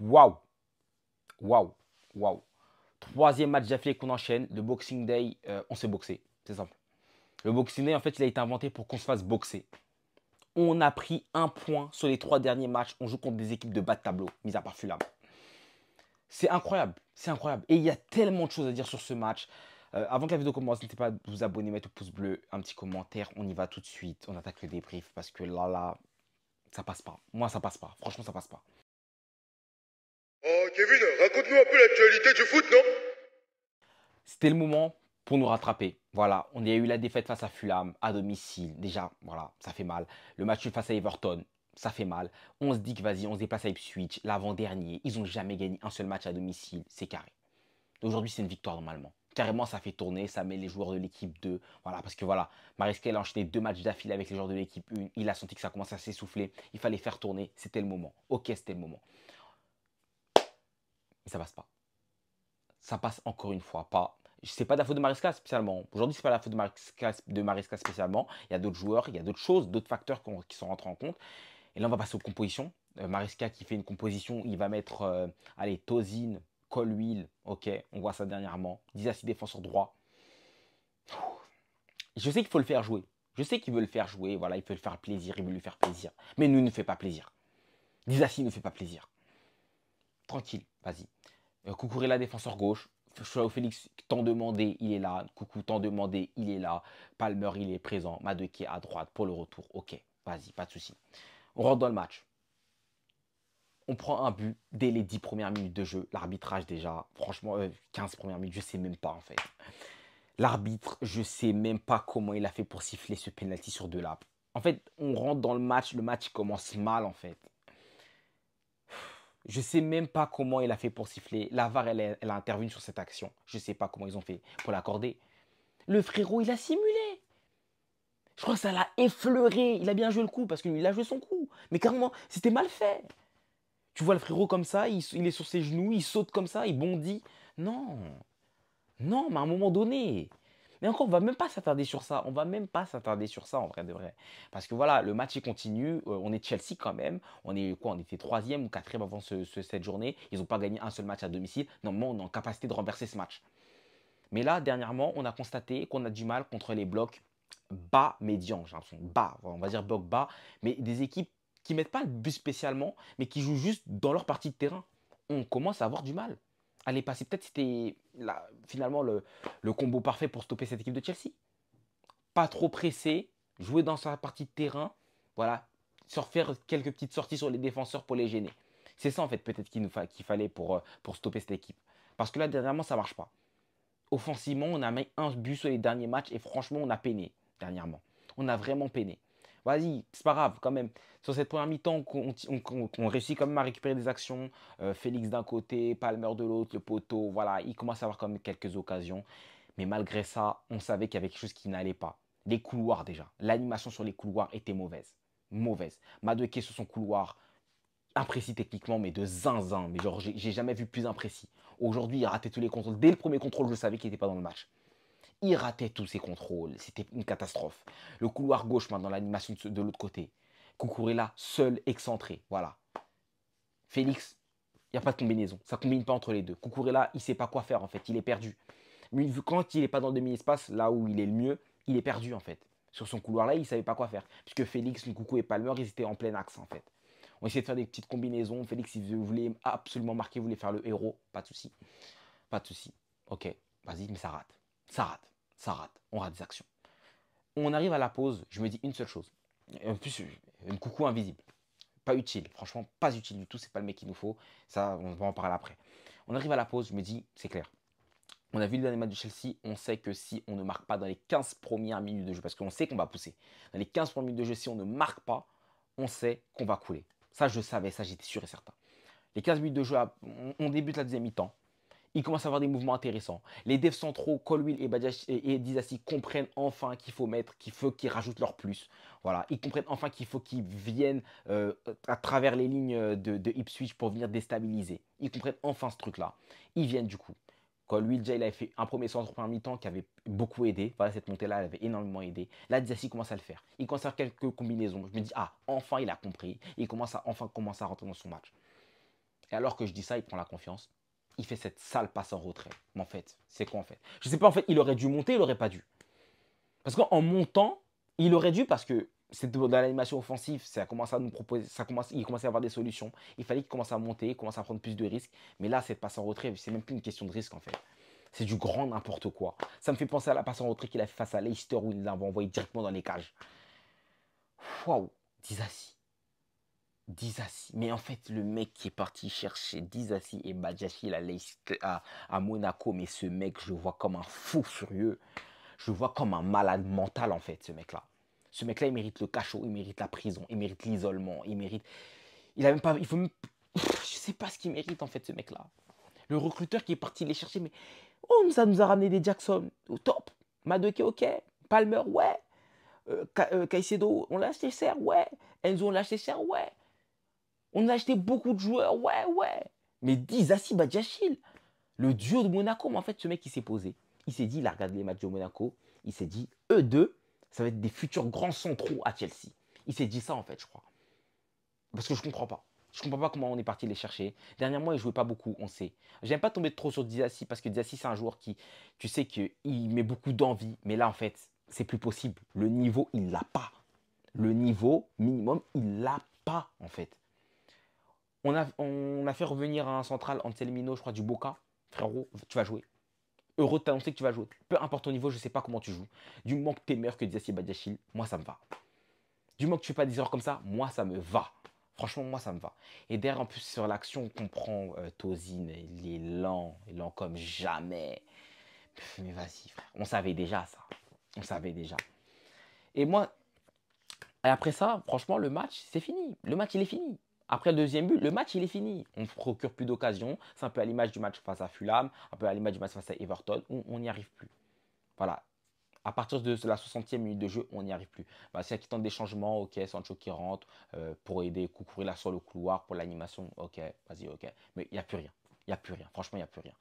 Waouh, waouh, waouh. Troisième match d'affilée qu'on enchaîne. Le Boxing Day, on s'est boxé. C'est simple. Le Boxing Day, en fait, il a été inventé pour qu'on se fasse boxer. On a pris un point sur les 3 derniers matchs. On joue contre des équipes de bas de tableau, mis à part Fulham. C'est incroyable, c'est incroyable. Et il y a tellement de choses à dire sur ce match. Avant que la vidéo commence, n'hésitez pas à vous abonner, mettre le pouce bleu, un petit commentaire. On y va tout de suite. On attaque le débrief parce que là, ça passe pas. Moi, ça passe pas. Franchement, ça passe pas. Oh Kevin, raconte-nous un peu l'actualité du foot, non? C'était le moment pour nous rattraper. Voilà, on a eu la défaite face à Fulham, à domicile. Déjà, voilà, ça fait mal. Le match face à Everton, ça fait mal. On se dit que vas-y, on se déplace à Ipswich, l'avant-dernier. Ils n'ont jamais gagné un seul match à domicile, c'est carré. Aujourd'hui, c'est une victoire normalement. Carrément, ça fait tourner, ça met les joueurs de l'équipe 2. Voilà, parce que voilà, Maresca a enchaîné 2 matchs d'affilée avec les joueurs de l'équipe 1. Il a senti que ça commençait à s'essouffler. Il fallait faire tourner. C'était le moment. Ok, c'était le moment. Mais ça passe pas. Ça passe encore une fois pas. C'est pas de la faute de Maresca spécialement. Aujourd'hui, c'est pas la faute de Maresca spécialement. Il y a d'autres joueurs, il y a d'autres choses, d'autres facteurs qui sont rentrés en compte. Et là, on va passer aux compositions. Maresca qui fait une composition, il va mettre, allez, Tozin, Colwill, ok, on voit ça dernièrement. Disasi défenseur droit. Je sais qu'il faut le faire jouer. Je sais qu'il veut le faire jouer, voilà, il peut le faire plaisir, il veut lui faire plaisir. Mais nous, ne fait pas plaisir. Disasi ne fait pas plaisir. Tranquille, vas-y. Cucurella, défenseur gauche. Joao Félix, tant demandé, il est là. Coucou, tant demandé, il est là. Palmer, il est présent. Madueke à droite pour le retour. Ok, vas-y, pas de souci. On rentre dans le match. On prend un but dès les 10 premières minutes de jeu. L'arbitrage déjà, franchement, 15 premières minutes, je sais même pas en fait. L'arbitre, je sais même pas comment il a fait pour siffler ce penalty sur Delap. En fait, on rentre dans le match commence mal en fait. Je sais même pas comment il a fait pour siffler. La VAR, elle a intervenu sur cette action. Je sais pas comment ils ont fait pour l'accorder. Le frérot, il a simulé. Je crois que ça l'a effleuré. Il a bien joué le coup parce qu'il a joué son coup. Mais carrément, c'était mal fait. Tu vois le frérot comme ça, il est sur ses genoux, il saute comme ça, il bondit. Non, non, mais à un moment donné. Mais encore, on va même pas s'attarder sur ça. On va même pas s'attarder sur ça en vrai de vrai. Parce que voilà, le match il continue. On est Chelsea quand même. On est quoi? On était troisième ou quatrième avant cette journée. Ils n'ont pas gagné un seul match à domicile. Normalement, on est en capacité de renverser ce match. Mais là, dernièrement, on a constaté qu'on a du mal contre les blocs bas médians. J'ai l'impression bas, on va dire bloc bas. Mais des équipes qui mettent pas le but spécialement, mais qui jouent juste dans leur partie de terrain. On commence à avoir du mal. Allez passer, peut-être c'était finalement le combo parfait pour stopper cette équipe de Chelsea. Pas trop pressé, jouer dans sa partie de terrain, voilà, faire quelques petites sorties sur les défenseurs pour les gêner. C'est ça en fait peut-être qu'il fallait pour stopper cette équipe. Parce que là, dernièrement, ça marche pas. Offensivement, on a mis un but sur les derniers matchs et franchement, on a peiné dernièrement. On a vraiment peiné. Vas-y, c'est pas grave quand même. Sur cette première mi-temps, on réussit quand même à récupérer des actions. Félix d'un côté, Palmer de l'autre, le poteau. Voilà, il commence à avoir quand même quelques occasions. Mais malgré ça, on savait qu'il y avait quelque chose qui n'allait pas. Les couloirs déjà. L'animation sur les couloirs était mauvaise. Mauvaise. Madueke sur son couloir, imprécis techniquement, mais de zinzin. Mais genre, j'ai jamais vu plus imprécis. Aujourd'hui, il ratait tous les contrôles. Dès le premier contrôle, je savais qu'il n'était pas dans le match. Il ratait tous ses contrôles. C'était une catastrophe. Le couloir gauche, maintenant, l'animation de l'autre côté. Cucurella, seul, excentré. Voilà. Félix, il n'y a pas de combinaison. Ça ne combine pas entre les deux. Cucurella, il ne sait pas quoi faire, en fait. Il est perdu. Mais quand il n'est pas dans le demi-espace, là où il est le mieux, il est perdu, en fait. Sur son couloir-là, il ne savait pas quoi faire. Puisque Félix, Nkunku et Palmer, ils étaient en plein axe, en fait. On essayait de faire des petites combinaisons. Félix, il voulait absolument marquer, il voulait faire le héros. Pas de souci. Pas de souci. Ok, vas-y, mais ça rate. Ça rate. Ça rate. On rate des actions. On arrive à la pause, je me dis une seule chose. Et en plus, une coucou invisible. Pas utile. Franchement, pas utile du tout. C'est pas le mec qu'il nous faut. Ça, on va en parler après. On arrive à la pause, je me dis, c'est clair. On a vu le dernier match de Chelsea, on sait que si on ne marque pas dans les 15 premières minutes de jeu, parce qu'on sait qu'on va pousser, dans les 15 premières minutes de jeu, si on ne marque pas, on sait qu'on va couler. Ça, je savais, ça, j'étais sûr et certain. Les 15 minutes de jeu, on débute la deuxième mi-temps. Il commence à avoir des mouvements intéressants. Les devs centraux, Colwill et Disasi comprennent enfin qu'il faut mettre, qu'il faut qu'ils rajoutent leur plus. Voilà, ils comprennent enfin qu'il faut qu'ils viennent à travers les lignes de Ipswich pour venir déstabiliser. Ils comprennent enfin ce truc-là. Ils viennent du coup. Colwill, déjà, il avait fait un premier centre en premier mi-temps qui avait beaucoup aidé. Voilà, cette montée-là, elle avait énormément aidé. Là, Disasi commence à le faire. Il commence à faire quelques combinaisons. Je me dis, ah, enfin, il a compris. Il commence à enfin commencer à rentrer dans son match. Et alors que je dis ça, il prend la confiance. Il fait cette sale passe en retrait. Mais en fait, c'est quoi en fait? Je sais pas, en fait, il aurait dû monter, il aurait pas dû. Parce qu'en montant, il aurait dû, parce que c'était dans l'animation offensive, ça commence à nous proposer, il commençait à avoir des solutions. Il fallait qu'il commence à monter, commence à prendre plus de risques. Mais là, cette passe en retrait, c'est même plus une question de risque en fait. C'est du grand n'importe quoi. Ça me fait penser à la passe en retrait qu'il a fait face à Leicester où il l'avait envoyé directement dans les cages. Waouh, Disasi. Disasi. Mais en fait, le mec qui est parti chercher Disasi et Badiachil à Monaco, mais ce mec, je le vois comme un fou furieux. Je le vois comme un malade mental, en fait, ce mec-là. Ce mec-là, il mérite le cachot, il mérite la prison, il mérite l'isolement, il mérite. Il a même pas. Il faut même. Je sais pas ce qu'il mérite, en fait, ce mec-là. Le recruteur qui est parti les chercher, mais. Oh, ça nous a ramené des Jackson. Au top. Madueke, ok. Palmer, ouais. Caicedo, on l'a acheté cher, ouais. Enzo, on l'a acheté cher, ouais. On a acheté beaucoup de joueurs, ouais, ouais. Mais Disasi Badiachil, le duo de Monaco, mais en fait, ce mec, il s'est posé. Il s'est dit, il a regardé les matchs de Monaco. Il s'est dit, eux deux, ça va être des futurs grands centraux à Chelsea. Il s'est dit ça, en fait, je crois. Parce que je comprends pas. Je comprends pas comment on est parti les chercher. Dernièrement, il jouait pas beaucoup, on sait. J'aime pas tomber trop sur Disasi parce que Disasi, c'est un joueur qui, tu sais qu'il met beaucoup d'envie. Mais là, en fait, c'est plus possible. Le niveau, il l'a pas. Le niveau minimum, il l'a pas, en fait. On a fait revenir un central Anselmino, je crois, du Boca. Frérot, tu vas jouer. Heureux de t'annoncer que tu vas jouer. Peu importe ton niveau, je ne sais pas comment tu joues. Du moment que tu es meilleur que Diassi Badiachil, moi ça me va. Du moment que tu fais pas des erreurs comme ça, moi ça me va. Franchement, moi ça me va. Et derrière, en plus, sur l'action, on comprend Tozin, il est lent comme jamais. Mais vas-y, frère. On savait déjà ça. On savait déjà. Et moi, et après ça, franchement, le match, c'est fini. Le match, il est fini. Après le deuxième but, le match, il est fini. On ne procure plus d'occasions. C'est un peu à l'image du match face à Fulham, un peu à l'image du match face à Everton. On n'y arrive plus. Voilà. À partir de la 60e minute de jeu, on n'y arrive plus. Bah, c'est qui tente des changements, ok, Sancho qui rentre pour aider Cucurella sur le couloir pour l'animation, ok, vas-y, ok. Mais il n'y a plus rien. Il n'y a plus rien. Franchement, il n'y a plus rien.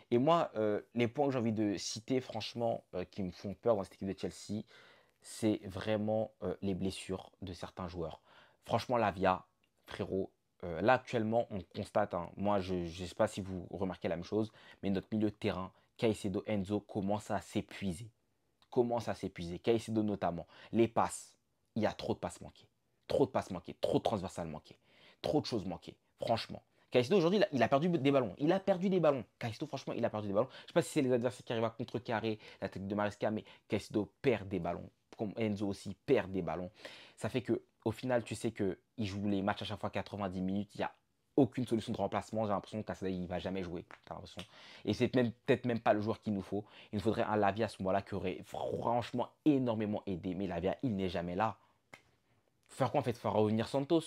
Et moi, les points que j'ai envie de citer, franchement, qui me font peur dans cette équipe de Chelsea, c'est vraiment les blessures de certains joueurs. Franchement, Lavia, frérot, là actuellement, on constate, hein, moi je ne sais pas si vous remarquez la même chose, mais notre milieu de terrain, Caicedo, Enzo, commence à s'épuiser. Commence à s'épuiser. Caicedo notamment. Les passes, il y a trop de passes manquées. Trop de passes manquées, trop de transversales manquées. Trop de choses manquées, franchement. Caicedo aujourd'hui, il a perdu des ballons. Il a perdu des ballons. Caicedo, franchement, il a perdu des ballons. Je ne sais pas si c'est les adversaires qui arrivent à contrecarrer la tête de Maresca, mais Caicedo perd des ballons. Comme Enzo aussi perd des ballons. Ça fait que au final, tu sais qu'il joue les matchs à chaque fois 90 minutes. Il n'y a aucune solution de remplacement. J'ai l'impression que Caicedo, il ne va jamais jouer. Et c'est peut-être même pas le joueur qu'il nous faut. Il nous faudrait un Lavia à ce moment-là qui aurait franchement énormément aidé. Mais Lavia, il n'est jamais là. Faut faire quoi en fait? Faut faire revenir Santos.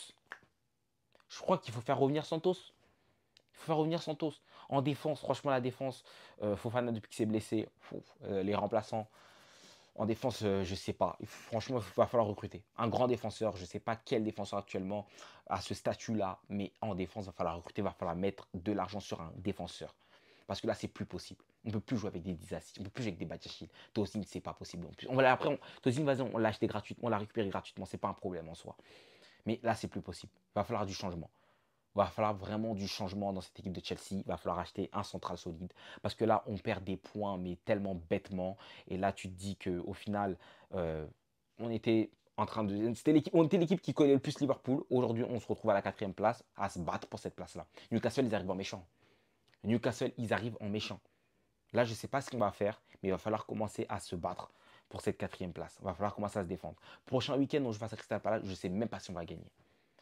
Je crois qu'il faut faire revenir Santos. Il faut faire revenir Santos. En défense, franchement, la défense, Fofana depuis qu'il s'est blessé, les remplaçants. En défense, je ne sais pas. Franchement, il va falloir recruter. Un grand défenseur, je ne sais pas quel défenseur actuellement à ce statut-là, mais en défense, il va falloir recruter, il va falloir mettre de l'argent sur un défenseur. Parce que là, c'est plus possible. On ne peut plus jouer avec des Disasi, on ne peut plus jouer avec des Badiachil. Tozin, c'est pas possible. Après, Tozin, vas-y, on l'a acheté gratuitement, on l'a récupéré gratuitement, c'est pas un problème en soi. Mais là, c'est plus possible. Il va falloir du changement. Il va falloir vraiment du changement dans cette équipe de Chelsea. Il va falloir acheter un central solide. Parce que là, on perd des points, mais tellement bêtement. Et là, tu te dis qu'au final, on était en train de. On était l'équipe qui connaît le plus Liverpool. Aujourd'hui, on se retrouve à la 4e place à se battre pour cette place-là. Newcastle, ils arrivent en méchant. Newcastle, ils arrivent en méchant. Là, je ne sais pas ce qu'on va faire, mais il va falloir commencer à se battre pour cette 4e place. Il va falloir commencer à se défendre. Prochain week-end, on joue face à Crystal Palace, je ne sais même pas si on va gagner.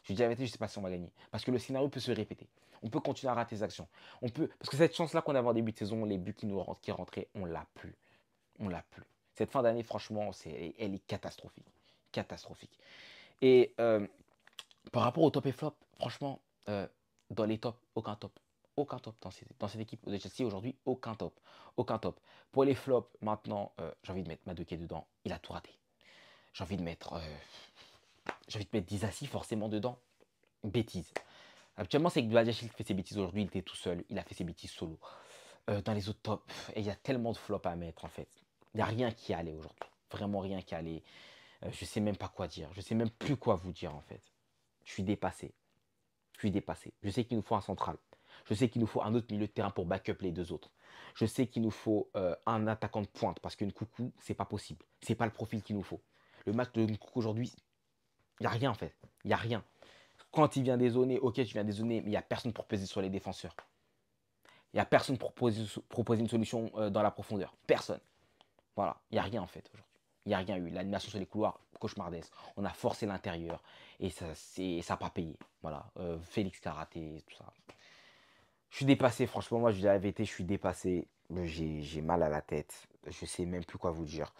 Je dis la vérité, je ne sais pas si on va gagner. Parce que le scénario peut se répéter. On peut continuer à rater des actions. Parce que cette chance-là qu'on avait en début de saison, les buts qui rentraient, on l'a plus. On l'a plus. Cette fin d'année, franchement, elle est catastrophique. Catastrophique. Et par rapport au top et flop, franchement, dans les tops, aucun top. Aucun top dans cette équipe de Chelsea aujourd'hui, aucun top. Aucun top. Pour les flops, maintenant, j'ai envie de mettre Madueke dedans. Il a tout raté. J'ai envie de mettre Disasi forcément dedans. Bêtise. Actuellement, c'est que Badiachil qui fait ses bêtises aujourd'hui. Il était tout seul. Il a fait ses bêtises solo. Dans les autres tops, et il y a tellement de flops à mettre en fait. Il n'y a rien qui allait aujourd'hui. Vraiment rien qui allait. Je sais même pas quoi dire. Je sais même plus quoi vous dire en fait. Je suis dépassé. Je suis dépassé. Je sais qu'il nous faut un central. Je sais qu'il nous faut un autre milieu de terrain pour backup les deux autres. Je sais qu'il nous faut un attaquant de pointe parce que Nkunku, c'est pas possible. C'est pas le profil qu'il nous faut. Le match de Nkunku aujourd'hui, il n'y a rien en fait. Il n'y a rien. Quand il vient dézoner, ok, tu viens dézoner, mais il n'y a personne pour peser sur les défenseurs. Il n'y a personne pour proposer une solution dans la profondeur. Personne. Voilà, il n'y a rien en fait aujourd'hui. Il n'y a rien eu. L'animation sur les couloirs, cauchemardesque. On a forcé l'intérieur et ça n'a pas payé. Voilà, Félix Karaté, tout ça. Je suis dépassé, franchement, moi je dis la vérité, je suis dépassé. J'ai mal à la tête. Je sais même plus quoi vous dire.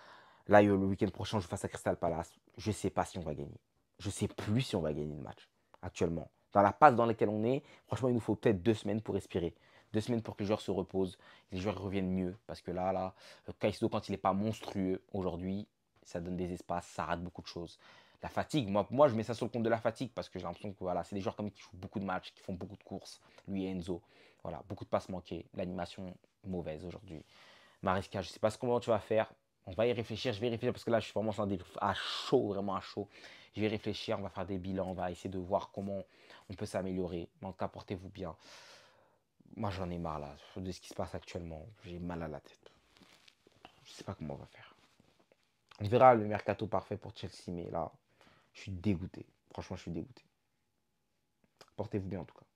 Là, le week-end prochain, je joue face à Crystal Palace. Je sais pas si on va gagner. Je sais plus si on va gagner le match actuellement. Dans la passe dans laquelle on est, franchement, il nous faut peut-être 2 semaines pour respirer. 2 semaines pour que les joueurs se reposent, les joueurs reviennent mieux. Parce que là, Caicedo, quand il n'est pas monstrueux aujourd'hui, ça donne des espaces, ça rate beaucoup de choses. La fatigue, moi je mets ça sur le compte de la fatigue parce que j'ai l'impression que voilà, c'est des joueurs comme qui jouent beaucoup de matchs, qui font beaucoup de courses. Lui et Enzo, voilà, beaucoup de passes manquées. L'animation mauvaise aujourd'hui. Maresca, je ne sais pas comment tu vas faire. On va y réfléchir, je vais y réfléchir parce que là je suis vraiment à chaud, vraiment à chaud. Je vais y réfléchir, on va faire des bilans, on va essayer de voir comment on peut s'améliorer. En tout cas, portez-vous bien. Moi j'en ai marre là, de ce qui se passe actuellement. J'ai mal à la tête. Je sais pas comment on va faire. On verra le mercato parfait pour Chelsea, mais là, je suis dégoûté. Franchement, je suis dégoûté. Portez-vous bien en tout cas.